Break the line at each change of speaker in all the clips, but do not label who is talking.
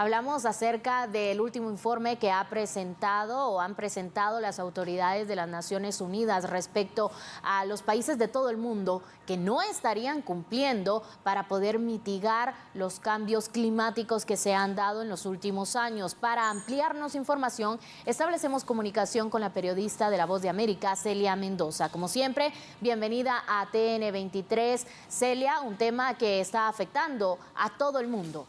Hablamos acerca del último informe que ha presentado o han presentado las autoridades de las Naciones Unidas respecto a los países de todo el mundo que no estarían cumpliendo para poder mitigar los cambios climáticos que se han dado en los últimos años. Para ampliarnos información, establecemos comunicación con la periodista de La Voz de América, Celia Mendoza. Como siempre, bienvenida a TN23. Celia, un tema que está afectando a todo el mundo.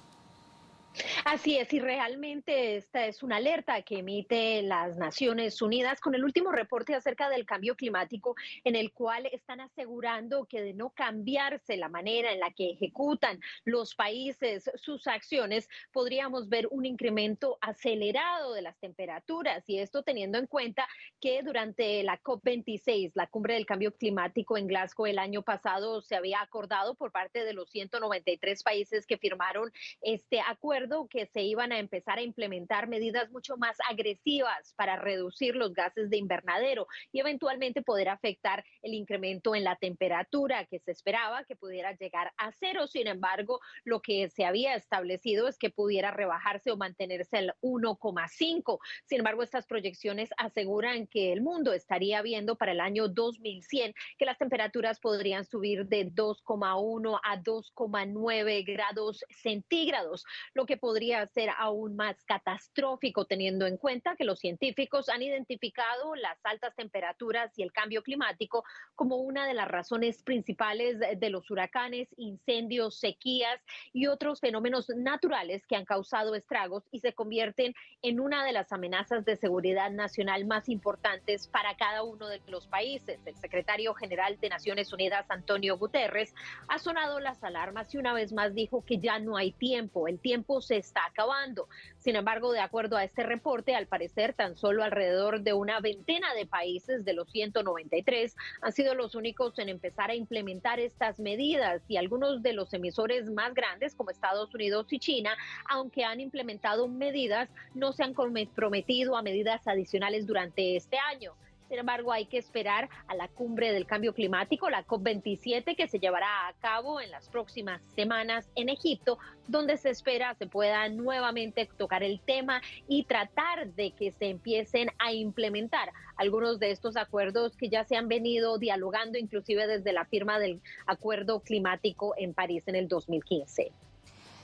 Así es, y realmente esta es una alerta que emite las Naciones Unidas con el último reporte acerca del cambio climático, en el cual están asegurando que de no cambiarse la manera en la que ejecutan los países sus acciones, podríamos ver un incremento acelerado de las temperaturas, y esto teniendo en cuenta que durante la COP26, la cumbre del cambio climático en Glasgow el año pasado, se había acordado por parte de los 193 países que firmaron este acuerdo que se iban a empezar a implementar medidas mucho más agresivas para reducir los gases de invernadero y eventualmente poder afectar el incremento en la temperatura que se esperaba que pudiera llegar a cero. Sin embargo, lo que se había establecido es que pudiera rebajarse o mantenerse al 1,5. Sin embargo, estas proyecciones aseguran que el mundo estaría viendo para el año 2100 que las temperaturas podrían subir de 2,1 a 2,9 grados centígrados, lo que podría ser aún más catastrófico teniendo en cuenta que los científicos han identificado las altas temperaturas y el cambio climático como una de las razones principales de los huracanes, incendios, sequías y otros fenómenos naturales que han causado estragos y se convierten en una de las amenazas de seguridad nacional más importantes para cada uno de los países. El secretario general de Naciones Unidas, Antonio Guterres, ha sonado las alarmas y una vez más dijo que ya no hay tiempo, el tiempo se está acabando. Sin embargo, de acuerdo a este reporte, al parecer tan solo alrededor de una veintena de países de los 193 han sido los únicos en empezar a implementar estas medidas, y algunos de los emisores más grandes como Estados Unidos y China, aunque han implementado medidas, no se han comprometido a medidas adicionales durante este año. Sin embargo, hay que esperar a la cumbre del cambio climático, la COP27, que se llevará a cabo en las próximas semanas en Egipto, donde se espera se pueda nuevamente tocar el tema y tratar de que se empiecen a implementar algunos de estos acuerdos que ya se han venido dialogando, inclusive desde la firma del acuerdo climático en París en el 2015.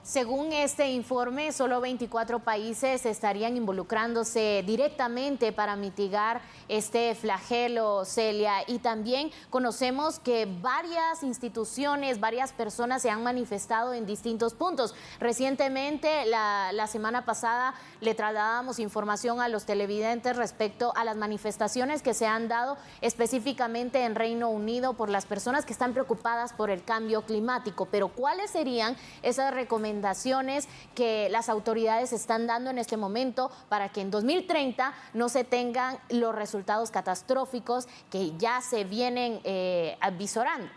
Según este informe, solo 24 países estarían involucrándose directamente para mitigar este flagelo, Celia. Y también conocemos que varias instituciones, varias personas se han manifestado en distintos puntos. Recientemente, la semana pasada, le trasladábamos información a los televidentes respecto a las manifestaciones que se han dado específicamente en Reino Unido por las personas que están preocupadas por el cambio climático. Pero ¿cuáles serían esas recomendaciones que las autoridades están dando en este momento para que en 2030 no se tengan los resultados catastróficos que ya se vienen avisorando?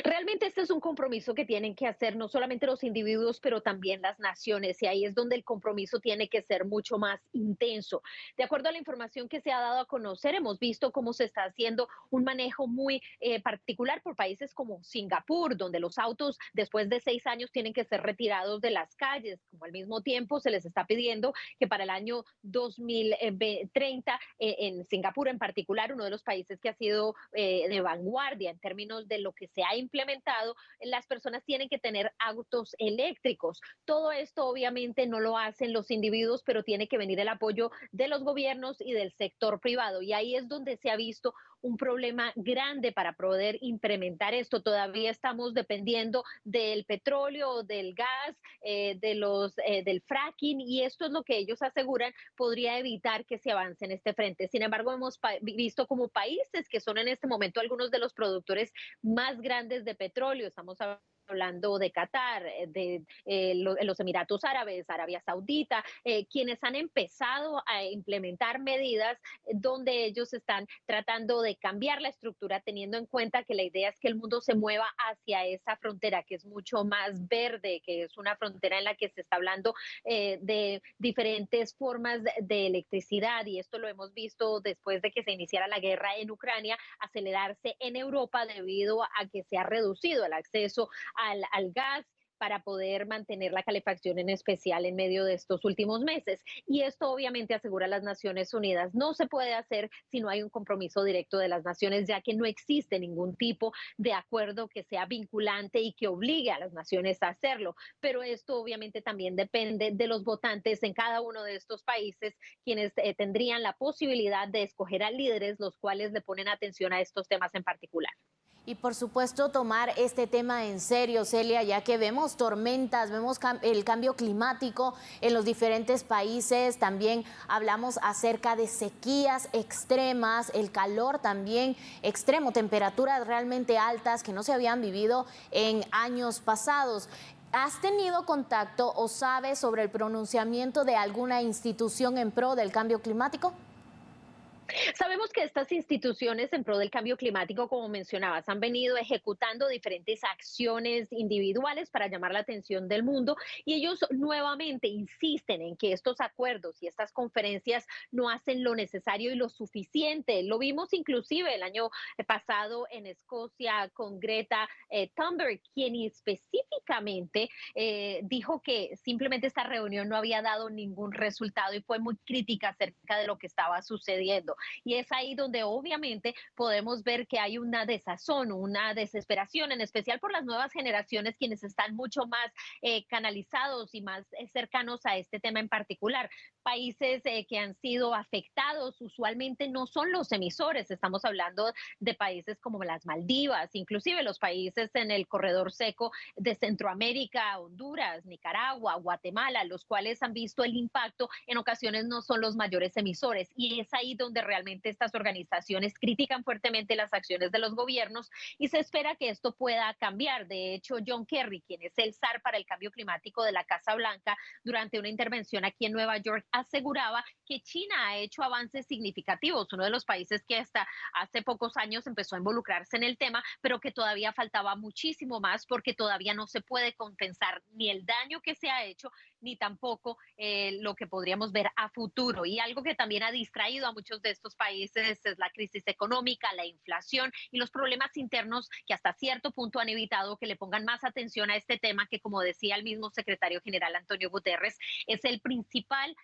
Realmente este es un compromiso que tienen que hacer no solamente los individuos, pero también las naciones, y ahí es donde el compromiso tiene que ser mucho más intenso. De acuerdo a la información que se ha dado a conocer, hemos visto cómo se está haciendo un manejo muy particular por países como Singapur, donde los autos después de 6 años tienen que ser retirados de las calles, como al mismo tiempo se les está pidiendo que para el año 2030, en Singapur en particular, uno de los países que ha sido de vanguardia en términos de lo que se ha implementado, las personas tienen que tener autos eléctricos. Todo esto obviamente no lo hacen los individuos, pero tiene que venir el apoyo de los gobiernos y del sector privado. Y ahí es donde se ha visto un problema grande para poder implementar esto. Todavía estamos dependiendo del petróleo, del gas, del fracking, y esto es lo que ellos aseguran podría evitar que se avance en este frente. Sin embargo, hemos visto como países que son en este momento algunos de los productores más grandes de petróleo. Estamos hablando de Qatar, los Emiratos Árabes, Arabia Saudita, quienes han empezado a implementar medidas donde ellos están tratando de cambiar la estructura, teniendo en cuenta que la idea es que el mundo se mueva hacia esa frontera que es mucho más verde, que es una frontera en la que se está hablando de diferentes formas de electricidad, y esto lo hemos visto después de que se iniciara la guerra en Ucrania, acelerarse en Europa debido a que se ha reducido el acceso al gas para poder mantener la calefacción en especial en medio de estos últimos meses. Y esto obviamente asegura las Naciones Unidas. No se puede hacer si no hay un compromiso directo de las naciones, ya que no existe ningún tipo de acuerdo que sea vinculante y que obligue a las naciones a hacerlo. Pero esto obviamente también depende de los votantes en cada uno de estos países, quienes tendrían la posibilidad de escoger a líderes los cuales le ponen atención a estos temas en particular.
Y por supuesto tomar este tema en serio, Celia, ya que vemos tormentas, vemos el cambio climático en los diferentes países, también hablamos acerca de sequías extremas, el calor también extremo, temperaturas realmente altas que no se habían vivido en años pasados. ¿Has tenido contacto o sabes sobre el pronunciamiento de alguna institución en pro del cambio climático?
Sabemos que estas instituciones en pro del cambio climático, como mencionabas, han venido ejecutando diferentes acciones individuales para llamar la atención del mundo y ellos nuevamente insisten en que estos acuerdos y estas conferencias no hacen lo necesario y lo suficiente. Lo vimos inclusive el año pasado en Escocia con Greta Thunberg, quien específicamente dijo que simplemente esta reunión no había dado ningún resultado y fue muy crítica acerca de lo que estaba sucediendo. Y es ahí donde obviamente podemos ver que hay una desazón, una desesperación, en especial por las nuevas generaciones, quienes están mucho más canalizados y más cercanos a este tema en particular. Países que han sido afectados usualmente no son los emisores, estamos hablando de países como las Maldivas, inclusive los países en el corredor seco de Centroamérica, Honduras, Nicaragua, Guatemala, los cuales han visto el impacto, en ocasiones no son los mayores emisores y es ahí donde realmente estas organizaciones critican fuertemente las acciones de los gobiernos y se espera que esto pueda cambiar. De hecho, John Kerry, quien es el zar para el cambio climático de la Casa Blanca, durante una intervención aquí en Nueva York, aseguraba que China ha hecho avances significativos, uno de los países que hasta hace pocos años empezó a involucrarse en el tema, pero que todavía faltaba muchísimo más porque todavía no se puede compensar ni el daño que se ha hecho, ni tampoco lo que podríamos ver a futuro. Y algo que también ha distraído a muchos de estos países es la crisis económica, la inflación y los problemas internos que hasta cierto punto han evitado que le pongan más atención a este tema que, como decía el mismo secretario general Antonio Guterres, es el principal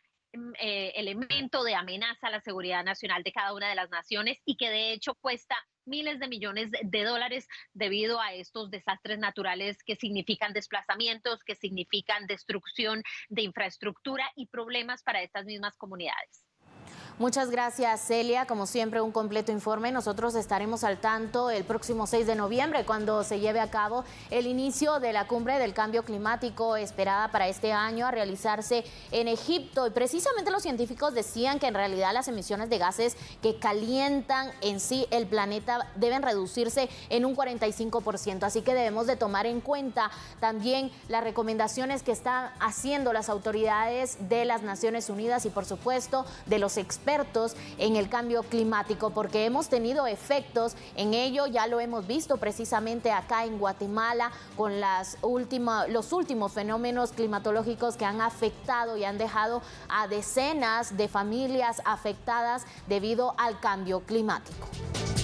elemento de amenaza a la seguridad nacional de cada una de las naciones y que de hecho cuesta miles de millones de dólares debido a estos desastres naturales que significan desplazamientos, que significan destrucción de infraestructura y problemas para estas mismas comunidades.
Muchas gracias, Celia. Como siempre, un completo informe. Nosotros estaremos al tanto el próximo 6 de noviembre, cuando se lleve a cabo el inicio de la cumbre del cambio climático esperada para este año a realizarse en Egipto. Y precisamente los científicos decían que en realidad las emisiones de gases que calientan en sí el planeta deben reducirse en un 45%. Así que debemos de tomar en cuenta también las recomendaciones que están haciendo las autoridades de las Naciones Unidas y, por supuesto, de los expertos en el cambio climático, porque hemos tenido efectos en ello, ya lo hemos visto precisamente acá en Guatemala con los últimos fenómenos climatológicos que han afectado y han dejado a decenas de familias afectadas debido al cambio climático.